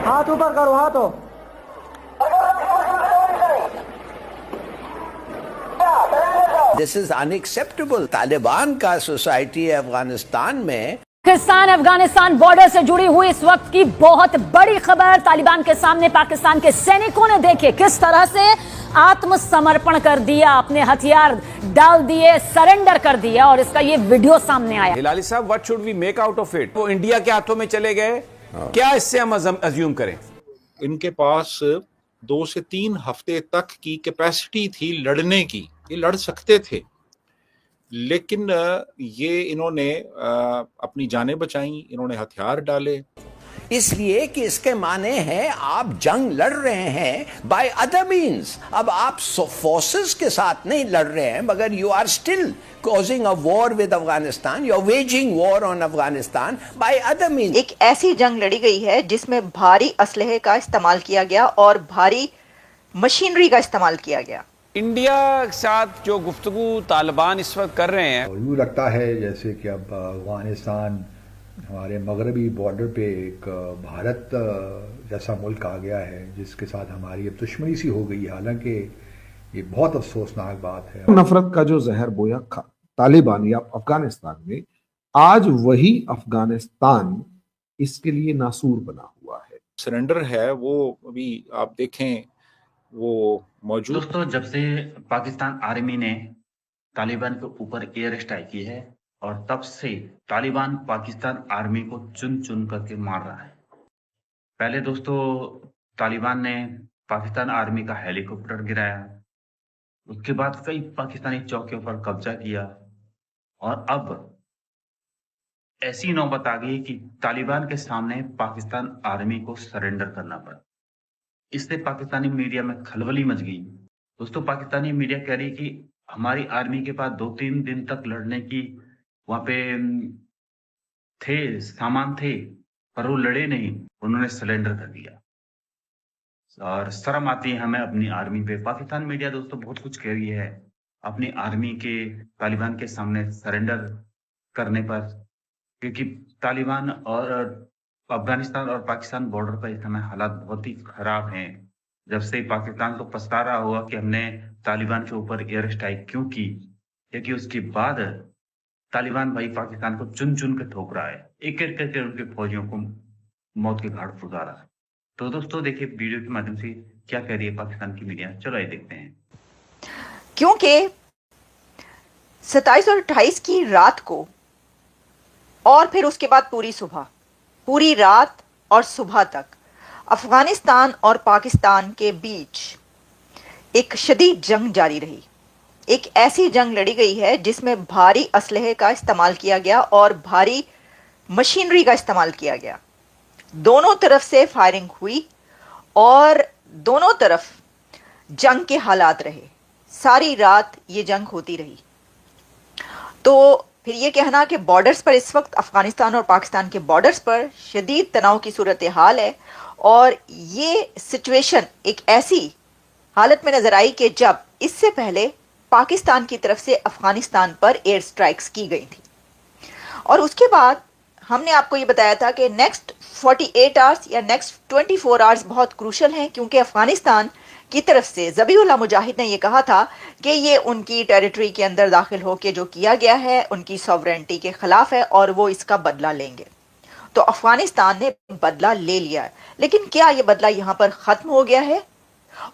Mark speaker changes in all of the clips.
Speaker 1: हाथ ऊपर करो, हाथों।
Speaker 2: This is unacceptable. तालिबान का सोसाइटी अफगानिस्तान में।
Speaker 3: पाकिस्तान अफगानिस्तान बॉर्डर से जुड़ी हुई इस वक्त की बहुत बड़ी खबर। तालिबान के सामने पाकिस्तान के सैनिकों ने देखे किस तरह से आत्मसमर्पण कर दिया, अपने हथियार डाल दिए, सरेंडर कर दिया, और इसका ये वीडियो सामने आया।
Speaker 4: हिलाली साहब, what should we make out of it? वो इंडिया के हाथों में चले गए, क्या इससे हम अज्यूम करें?
Speaker 5: इनके पास 2 से 3 हफ्ते तक की कैपेसिटी थी लड़ने की, ये लड़ सकते थे, लेकिन ये इन्होंने अपनी जानें बचाई, इन्होंने हथियार डाले।
Speaker 2: इसलिए कि इसके माने हैं आप जंग लड़ रहे हैं बाय अदर मीन्स। अब आप फोर्सेस के साथ नहीं लड़ रहे हैं, मगर you are still causing a war with Afghanistan, you are waging war on Afghanistan by other means.
Speaker 6: एक ऐसी जंग लड़ी गई है जिसमें भारी असलहे का इस्तेमाल किया गया और भारी मशीनरी का इस्तेमाल किया गया।
Speaker 4: इंडिया के साथ जो गुफ्तगू तालिबान इस वक्त कर रहे हैं,
Speaker 7: और यूँ लगता है जैसे कि अब अफगानिस्तान हमारे मगरबी बॉर्डर पे एक भारत जैसा मुल्क आ गया है जिसके साथ हमारी अब दुश्मनी सी हो गई। हालांकि ये बहुत अफसोसनाक बात है।
Speaker 8: नफरत का जो जहर बोया तालिबान या अफगानिस्तान में, आज वही अफगानिस्तान इसके लिए नासूर बना हुआ है।
Speaker 5: सरेंडर है वो अभी आप देखें वो मौजूद।
Speaker 9: दोस्तों, जब से पाकिस्तान आर्मी ने तालिबान के ऊपर एयर स्ट्राइक की है, और तब से तालिबान पाकिस्तान आर्मी को चुन चुन करके मार रहा है। पहले दोस्तों तालिबान ने पाकिस्तान आर्मी का हेलीकॉप्टर गिराया, उसके बाद कई पाकिस्तानी चौकियों पर कब्जा किया, और अब ऐसी नौबत आ गई कि तालिबान के सामने पाकिस्तान आर्मी को सरेंडर करना पड़ा। इससे पाकिस्तानी मीडिया में खलबली मच गई। दोस्तों, पाकिस्तानी मीडिया कह रही कि हमारी आर्मी के पास 2-3 दिन तक लड़ने की वहां पे सामान थे, पर वो लड़े नहीं, उन्होंने सरेंडर कर दिया। और शर्म आती है हमें अपनी आर्मी पे। पाकिस्तान मीडिया दोस्तों बहुत कुछ कह रही है अपनी आर्मी के तालिबान के सामने सरेंडर करने पर, क्योंकि तालिबान और अफगानिस्तान और पाकिस्तान बॉर्डर पर इस समय हालात बहुत ही खराब हैं। जब से पाकिस्तान को पछता रहा होगा कि हमने तालिबान के ऊपर एयर स्ट्राइक क्यों की, क्योंकि उसके बाद तालिबान भाई पाकिस्तान को चुन चुन के ठोक रहा है, एक एक करके उनके फौजियों को मौत के घाट उतार रहा है। तो दोस्तों देखिए वीडियो के माध्यम से क्या कह रही है पाकिस्तान की मीडिया, चलो आइए देखते हैं।
Speaker 6: क्योंकि 27 और 28 की रात को और फिर उसके बाद पूरी सुबह, पूरी रात और सुबह तक अफगानिस्तान और पाकिस्तान के बीच एक शदीद जंग जारी रही। एक ऐसी जंग लड़ी गई है जिसमें भारी असलहे का इस्तेमाल किया गया और भारी मशीनरी का इस्तेमाल किया गया। दोनों तरफ से फायरिंग हुई और दोनों तरफ जंग के हालात रहे। सारी रात ये जंग होती रही। तो फिर ये कहना कि बॉर्डर्स पर इस वक्त अफगानिस्तान और पाकिस्तान के बॉर्डर्स पर शदीद तनाव की सूरत हाल है, और ये सिचुएशन एक ऐसी हालत में नजर आई कि जब इससे पहले पाकिस्तान की तरफ से अफगानिस्तान पर एयर स्ट्राइक्स की गई थी, और उसके बाद हमने आपको ये बताया था कि नेक्स्ट 48 आवर्स या नेक्स्ट 24 आवर्स बहुत क्रूशल हैं, क्योंकि अफगानिस्तान की तरफ से ज़बीहुल्लाह मुजाहिद ने यह कहा था कि ये उनकी टेरिटरी के अंदर दाखिल होकर जो किया गया है उनकी सॉवरेनिटी के खिलाफ है और वो इसका बदला लेंगे। तो अफगानिस्तान ने बदला ले लिया है, लेकिन क्या ये बदला यहाँ पर ख़त्म हो गया है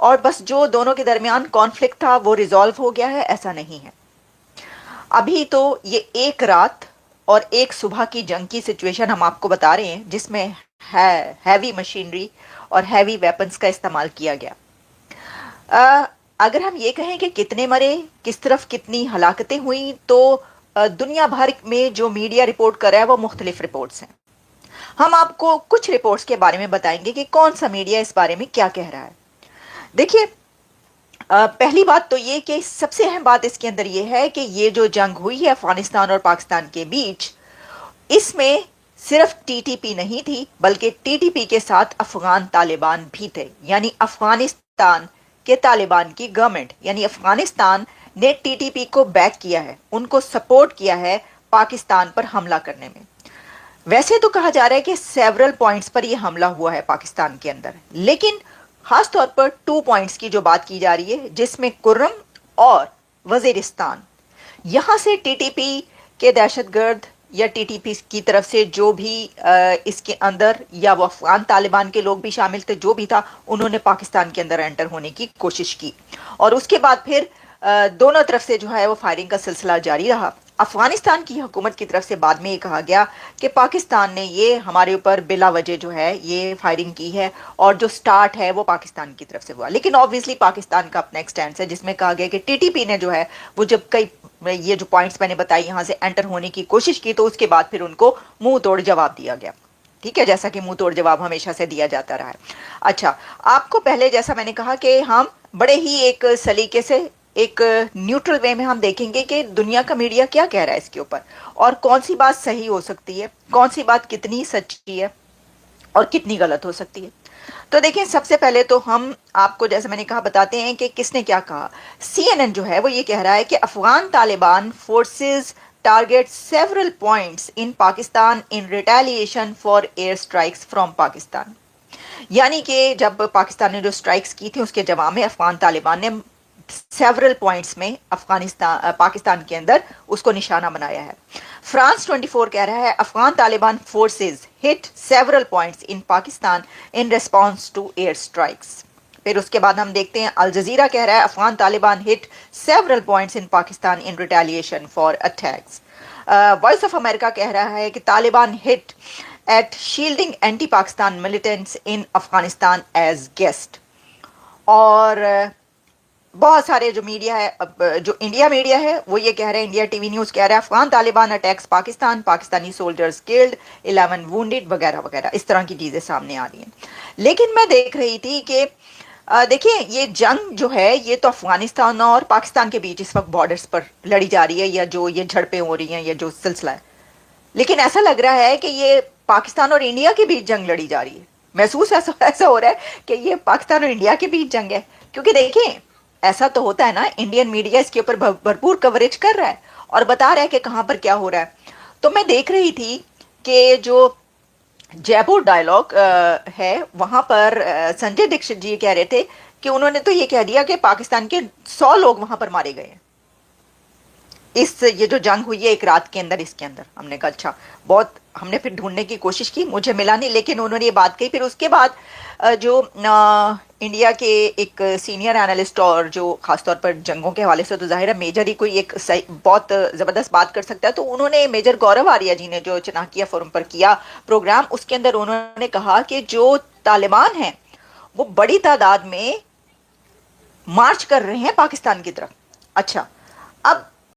Speaker 6: और बस जो दोनों के दरमियान कॉन्फ्लिक्ट था वो रिजॉल्व हो गया है? ऐसा नहीं है। अभी तो ये एक रात और एक सुबह की जंग की सिचुएशन हम आपको बता रहे हैं, जिसमें हैवी मशीनरी और हैवी वेपन्स का इस्तेमाल किया गया। अगर हम ये कहें कि कितने मरे, किस तरफ कितनी हलाकतें हुई, तो दुनिया भर में जो मीडिया रिपोर्ट कर रहा है वो मुख्तलिफ रिपोर्ट्स हैं। हम आपको कुछ रिपोर्ट्स के बारे में बताएंगे कि कौन सा मीडिया इस बारे में क्या कह रहा है। देखिए, पहली बात तो ये कि सबसे अहम बात इसके अंदर ये है कि ये जो जंग हुई है अफगानिस्तान और पाकिस्तान के बीच, इसमें सिर्फ टीटीपी नहीं थी, बल्कि टीटीपी के साथ अफगान तालिबान भी थे। यानी अफगानिस्तान के तालिबान की गवर्नमेंट, यानी अफगानिस्तान ने टीटीपी को बैक किया है, उनको सपोर्ट किया है पाकिस्तान पर हमला करने में। वैसे तो कहा जा रहा है कि सेवरल पॉइंट्स पर यह हमला हुआ है पाकिस्तान के अंदर, लेकिन खास तौर पर 2 पॉइंट्स की जो बात की जा रही है, जिसमें कुर्रम और वजीरिस्तान, यहां से टीटीपी के दहशतगर्द या टीटीपी की तरफ से जो भी इसके अंदर, या वो अफगान तालिबान के लोग भी शामिल थे, जो भी था, उन्होंने पाकिस्तान के अंदर एंटर होने की कोशिश की। और उसके बाद फिर दोनों तरफ से जो है वो फायरिंग का सिलसिला जारी रहा। अफगानिस्तान की हुकूमत की तरफ से बाद में ये कहा गया कि पाकिस्तान ने ये हमारे ऊपर बिला वजह जो है ये फायरिंग की है, और जो स्टार्ट है वो पाकिस्तान की तरफ से हुआ। लेकिन ऑब्वियसली पाकिस्तान का अपना एक स्टैंड है, जिसमें कहा गया कि टीटीपी ने जो है वो जब कई ये जो पॉइंट्स मैंने बताई यहाँ से एंटर होने की कोशिश की, तो उसके बाद फिर उनको मुंह तोड़ जवाब दिया गया। ठीक है, जैसा कि मुंह तोड़ जवाब हमेशा से दिया जाता रहा है। अच्छा, आपको पहले जैसा मैंने कहा कि हम बड़े ही एक सलीके से, एक न्यूट्रल वे में हम देखेंगे कि दुनिया का मीडिया क्या कह रहा है इसके ऊपर, और कौन सी बात सही हो सकती है, कौन सी बात कितनी सच्ची है और कितनी गलत हो सकती है। तो देखिए, सबसे पहले तो हम आपको जैसे मैंने कहा बताते हैं कि किसने क्या कहा। CNN जो है वो ये कह रहा है कि Afghan Taliban forces target several points in Pakistan in retaliation for air strikes from Pakistan. यानी कि जब पाकिस्तान ने जो स्ट्राइक्स की थी उसके जवाब में अफगान तालिबान ने सेवरल पॉइंट्स में पाकिस्तान के अंदर उसको निशाना बनाया है। फ्रांस 24 कह रहा है Afghan Taliban forces hit several points in Pakistan in response to air strikes. फिर उसके बाद हम देखते हैं अल जजीरा कह रहा है Afghan Taliban hit several points in Pakistan in retaliation for attacks. Voice of America कह रहा है कि Taliban hit at shielding anti Pakistan militants in Afghanistan as guest. और बहुत सारे जो मीडिया है, जो इंडिया मीडिया है वो ये कह रहे हैं, इंडिया टीवी न्यूज़ कह रहा है Afghan Taliban attacks Pakistan, Pakistani soldiers killed, 11 wounded वगैरह वगैरह, इस तरह की चीज़ें सामने आ रही हैं। लेकिन मैं देख रही थी कि देखिए, ये जंग जो है ये तो अफगानिस्तान और पाकिस्तान के बीच इस वक्त बॉर्डर्स पर लड़ी जा रही है, या जो ये झड़पें हो रही हैं, या जो सिलसिला है, लेकिन ऐसा लग रहा है कि ये पाकिस्तान और इंडिया के बीच जंग लड़ी जा रही है। महसूस ऐसा हो रहा है कि ये पाकिस्तान और इंडिया के बीच जंग है, क्योंकि देखिए ऐसा तो होता है ना, इंडियन मीडिया इसके ऊपर भरपूर कवरेज कर रहा है और बता रहा है कि कहां पर क्या हो रहा है। तो मैं देख रही थी कि जो जयपुर डायलॉग है वहां पर संजय दीक्षित जी कह रहे थे कि उन्होंने तो ये कह दिया कि पाकिस्तान के 100 लोग वहां पर मारे गए हैं ये जो जंग हुई है एक रात के अंदर, इसके अंदर। हमने कहा अच्छा, बहुत हमने फिर ढूंढने की कोशिश की, मुझे मिला नहीं, लेकिन उन्होंने ये बात कही। फिर उसके बाद जो इंडिया के एक सीनियर एनालिस्ट और जो खासतौर पर जंगों के हवाले से तो जाहिर है मेजर ही कोई एक बहुत ज़बरदस्त बात कर सकता है, तो उन्होंने मेजर गौरव आर्या जी ने जो चनाकिया फोरम पर किया प्रोग्राम, उसके अंदर उन्होंने कहा कि जो तालिबान हैं वो बड़ी तादाद में मार्च कर रहे हैं पाकिस्तान की तरफ। अच्छा, अब